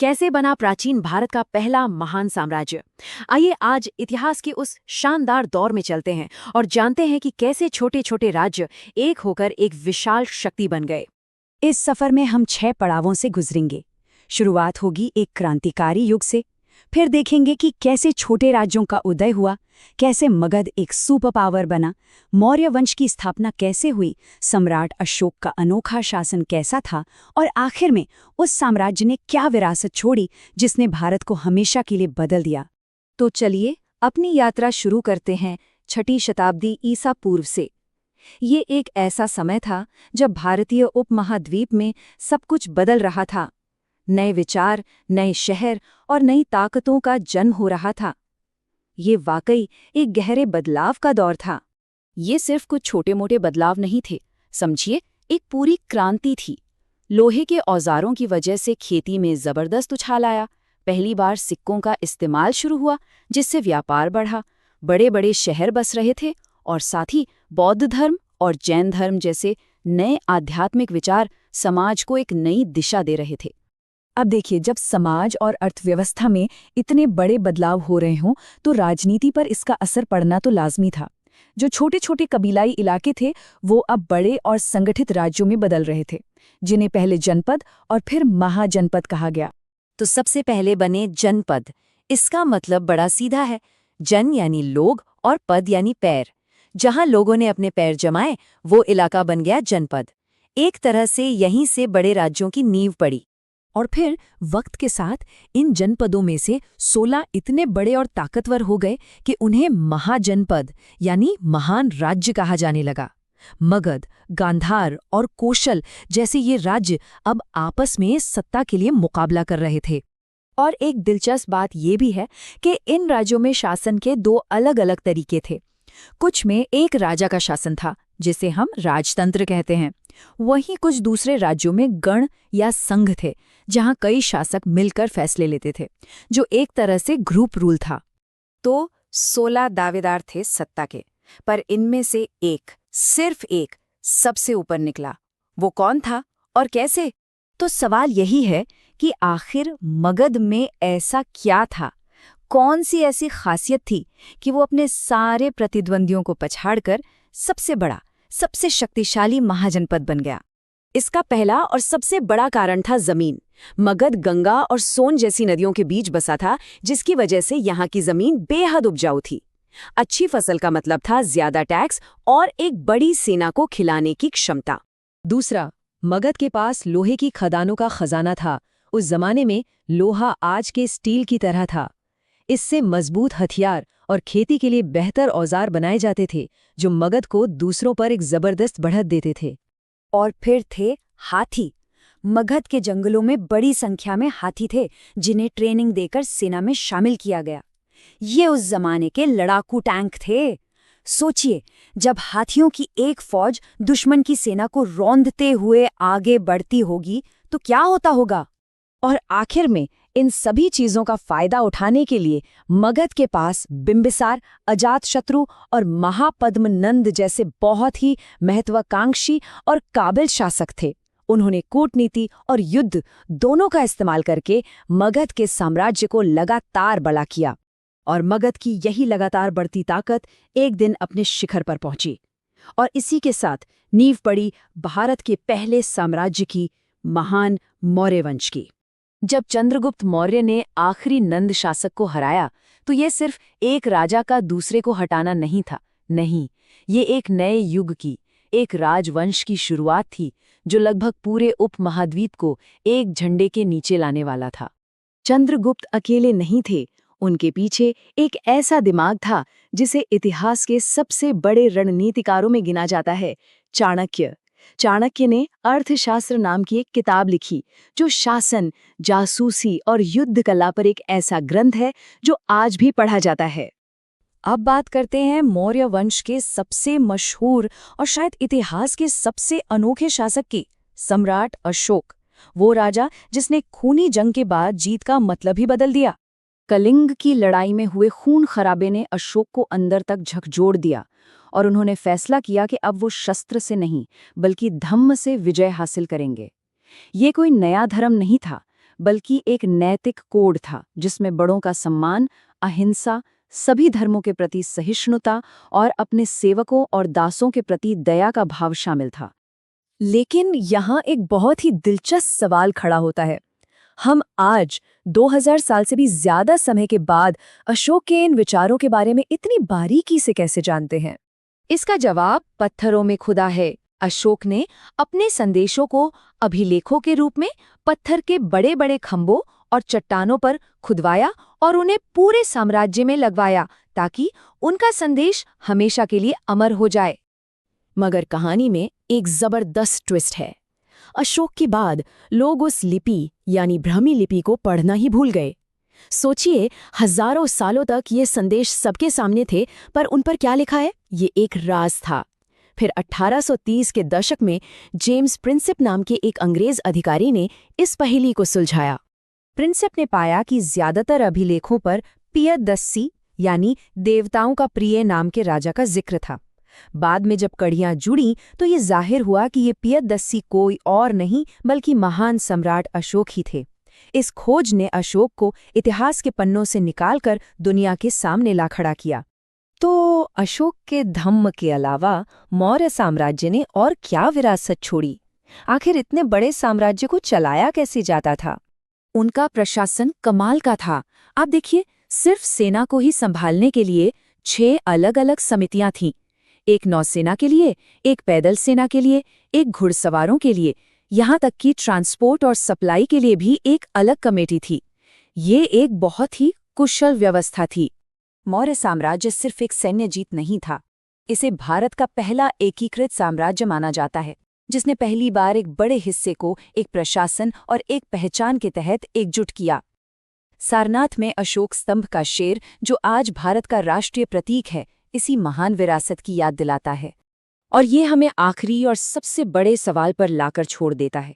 कैसे बना प्राचीन भारत का पहला महान साम्राज्य। आइए आज इतिहास के उस शानदार दौर में चलते हैं और जानते हैं कि कैसे छोटे छोटे राज्य एक होकर एक विशाल शक्ति बन गए। इस सफर में हम 6 पड़ावों से गुजरेंगे। शुरुआत होगी एक क्रांतिकारी युग से, फिर देखेंगे कि कैसे छोटे राज्यों का उदय हुआ, कैसे मगध एक सुपर पावर बना, मौर्य वंश की स्थापना कैसे हुई, सम्राट अशोक का अनोखा शासन कैसा था और आखिर में उस साम्राज्य ने क्या विरासत छोड़ी जिसने भारत को हमेशा के लिए बदल दिया। तो चलिए अपनी यात्रा शुरू करते हैं 6ठी शताब्दी ईसा पूर्व से। ये एक ऐसा समय था जब भारतीय उपमहाद्वीप में सब कुछ बदल रहा था। नए विचार, नए शहर और नई ताकतों का जन्म हो रहा था। ये वाकई एक गहरे बदलाव का दौर था। ये सिर्फ कुछ छोटे मोटे बदलाव नहीं थे, समझिए एक पूरी क्रांति थी। लोहे के औजारों की वजह से खेती में जबरदस्त उछाल आया। पहली बार सिक्कों का इस्तेमाल शुरू हुआ, जिससे व्यापार बढ़ा। बड़े बड़े शहर बस रहे थे और साथ ही बौद्ध धर्म और जैन धर्म जैसे नए आध्यात्मिक विचार समाज को एक नई दिशा दे रहे थे। अब देखिए, जब समाज और अर्थव्यवस्था में इतने बड़े बदलाव हो रहे हों तो राजनीति पर इसका असर पड़ना तो लाजमी था। जो छोटे छोटे कबीलाई इलाके थे वो अब बड़े और संगठित राज्यों में बदल रहे थे, जिन्हें पहले जनपद और फिर महाजनपद कहा गया। तो सबसे पहले बने जनपद। इसका मतलब बड़ा सीधा है। जन यानी लोग और पद यानी पैर। जहां लोगों ने अपने पैर जमाए वो इलाका बन गया जनपद। एक तरह से यहीं से बड़े राज्यों की नींव पड़ी। और फिर वक्त के साथ इन जनपदों में से 16 इतने बड़े और ताकतवर हो गए कि उन्हें महाजनपद यानी महान राज्य कहा जाने लगा। मगध, गांधार और कोशल जैसे ये राज्य अब आपस में सत्ता के लिए मुकाबला कर रहे थे। और एक दिलचस्प बात ये भी है कि इन राज्यों में शासन के 2 अलग-अलग तरीके थे। कुछ में एक राजा का शासन था, जिसे हम राजतंत्र कहते हैं। वहीं कुछ दूसरे राज्यों में गण या संघ थे, जहां कई शासक मिलकर फैसले लेते थे, जो एक तरह से ग्रुप रूल था। तो 16 दावेदार थे सत्ता के, पर इनमें से एक, सिर्फ एक, सबसे ऊपर निकला। वो कौन था और कैसे? तो सवाल यही है कि आखिर मगध में ऐसा क्या था, कौन सी ऐसी खासियत थी कि वो अपने सारे प्रतिद्वंदियों को पछाड़कर सबसे बड़ा, सबसे शक्तिशाली महाजनपद बन गया। इसका पहला और सबसे बड़ा कारण था जमीन। मगध गंगा और सोन जैसी नदियों के बीच बसा था, जिसकी वजह से यहाँ की जमीन बेहद उपजाऊ थी। अच्छी फसल का मतलब था ज्यादा टैक्स और एक बड़ी सेना को खिलाने की क्षमता। दूसरा, मगध के पास लोहे की खदानों का खजाना था। उस जमाने में लोहा आज के स्टील की तरह था। इससे मजबूत हथियार और खेती के लिए बेहतर औजार बनाए जाते थे, जो मगध को दूसरों पर एक जबरदस्त बढ़त देते थे। और फिर थे हाथी। मगध के जंगलों में बड़ी संख्या में हाथी थे, जिन्हें ट्रेनिंग देकर सेना में शामिल किया गया। ये उस जमाने के लड़ाकू टैंक थे। सोचिए, जब हाथियों की एक फौज दुश्मन की सेना को रौंदते हुए आगे बढ़ती होगी तो क्या होता होगा। और आखिर में इन सभी चीजों का फायदा उठाने के लिए मगध के पास बिंबिसार, अजातशत्रु और महापद्मनंद जैसे बहुत ही महत्वाकांक्षी और काबिल शासक थे। उन्होंने कूटनीति और युद्ध दोनों का इस्तेमाल करके मगध के साम्राज्य को लगातार बड़ा किया। और मगध की यही लगातार बढ़ती ताकत एक दिन अपने शिखर पर पहुंची। और इसी के साथ नींव पड़ी भारत के पहले साम्राज्य की, महान मौर्य वंश की। जब चंद्रगुप्त मौर्य ने आखिरी नंद शासक को हराया तो ये सिर्फ एक राजा का दूसरे को हटाना नहीं था। नहीं, ये एक नए युग की, एक राजवंश की शुरुआत थी, जो लगभग पूरे उपमहाद्वीप को एक झंडे के नीचे लाने वाला था। चंद्रगुप्त अकेले नहीं थे, उनके पीछे एक ऐसा दिमाग था जिसे इतिहास के सबसे बड़े रणनीतिकारों में गिना जाता है, चाणक्य। चाणक्य ने अर्थशास्त्र नाम की एक किताब लिखी, जो शासन, जासूसी और युद्ध कला पर एक ऐसा ग्रंथ है जो आज भी पढ़ा जाता है। अब बात करते हैं मौर्य वंश के सबसे मशहूर और शायद इतिहास के सबसे अनोखे शासक की, सम्राट अशोक। वो राजा जिसने खूनी जंग के बाद जीत का मतलब ही बदल दिया। कलिंग की लड़ाई में हुए खून खराबे ने अशोक को अंदर तक झकझोर दिया और उन्होंने फैसला किया कि अब वो शस्त्र से नहीं बल्कि धम्म से विजय हासिल करेंगे। ये कोई नया धर्म नहीं था, बल्कि एक नैतिक कोड था जिसमें बड़ों का सम्मान, अहिंसा, सभी धर्मों के प्रति सहिष्णुता और अपने सेवकों और दासों के प्रति दया का भाव शामिल था। लेकिन यहाँ एक बहुत ही दिलचस्प सवाल खड़ा होता है। हम आज 2000 साल से भी ज्यादा समय के बाद अशोक के इन विचारों के बारे में इतनी बारीकी से कैसे जानते हैं? इसका जवाब पत्थरों में खुदा है। अशोक ने अपने संदेशों को अभिलेखों के रूप में पत्थर के बड़े बड़े खंभों और चट्टानों पर खुदवाया और उन्हें पूरे साम्राज्य में लगवाया ताकि उनका संदेश हमेशा के लिए अमर हो जाए। मगर कहानी में एक जबरदस्त ट्विस्ट है। अशोक के बाद लोग उस लिपि यानी ब्राह्मी लिपि को पढ़ना ही भूल गए। सोचिए, हजारों सालों तक ये संदेश सबके सामने थे, पर उन पर क्या लिखा है ये एक राज था। फिर 1830 के दशक में जेम्स प्रिंसिप नाम के एक अंग्रेज अधिकारी ने इस पहेली को सुलझाया। प्रिंसिप ने पाया कि ज्यादातर अभिलेखों पर पियदस्सी यानी देवताओं का प्रिय नाम के राजा का जिक्र था। बाद में जब कड़ियां जुड़ी तो ये जाहिर हुआ कि ये पियदस्सी कोई और नहीं बल्कि महान सम्राट अशोक ही थे। इस खोज ने अशोक को इतिहास के पन्नों से निकालकर दुनिया के सामने ला खड़ा किया। तो अशोक के धम्म के अलावा मौर्य साम्राज्य ने और क्या विरासत छोड़ी? आखिर इतने बड़े साम्राज्य को चलाया कैसे जाता था? उनका प्रशासन कमाल का था। आप देखिए, सिर्फ सेना को ही संभालने के लिए 6 अलग-अलग समितियां थीं। एक नौसेना के लिए, एक पैदल सेना के लिए, एक घुड़सवारों के लिए, यहाँ तक कि ट्रांसपोर्ट और सप्लाई के लिए भी एक अलग कमेटी थी। ये एक बहुत ही कुशल व्यवस्था थी। मौर्य साम्राज्य सिर्फ एक सैन्य जीत नहीं था, इसे भारत का पहला एकीकृत साम्राज्य माना जाता है, जिसने पहली बार एक बड़े हिस्से को एक प्रशासन और एक पहचान के तहत एकजुट किया। सारनाथ में अशोक स्तंभ का शेर, जो आज भारत का राष्ट्रीय प्रतीक है, इसी महान विरासत की याद दिलाता है। और ये हमें आखिरी और सबसे बड़े सवाल पर लाकर छोड़ देता है।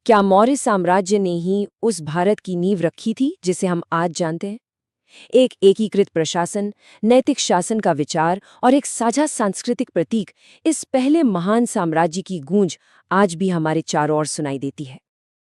क्या मौर्य साम्राज्य ने ही उस भारत की नींव रखी थी जिसे हम आज जानते हैं? एक एकीकृत प्रशासन, नैतिक शासन का विचार और एक साझा सांस्कृतिक प्रतीक, इस पहले महान साम्राज्य की गूंज आज भी हमारे चारों ओर सुनाई देती है।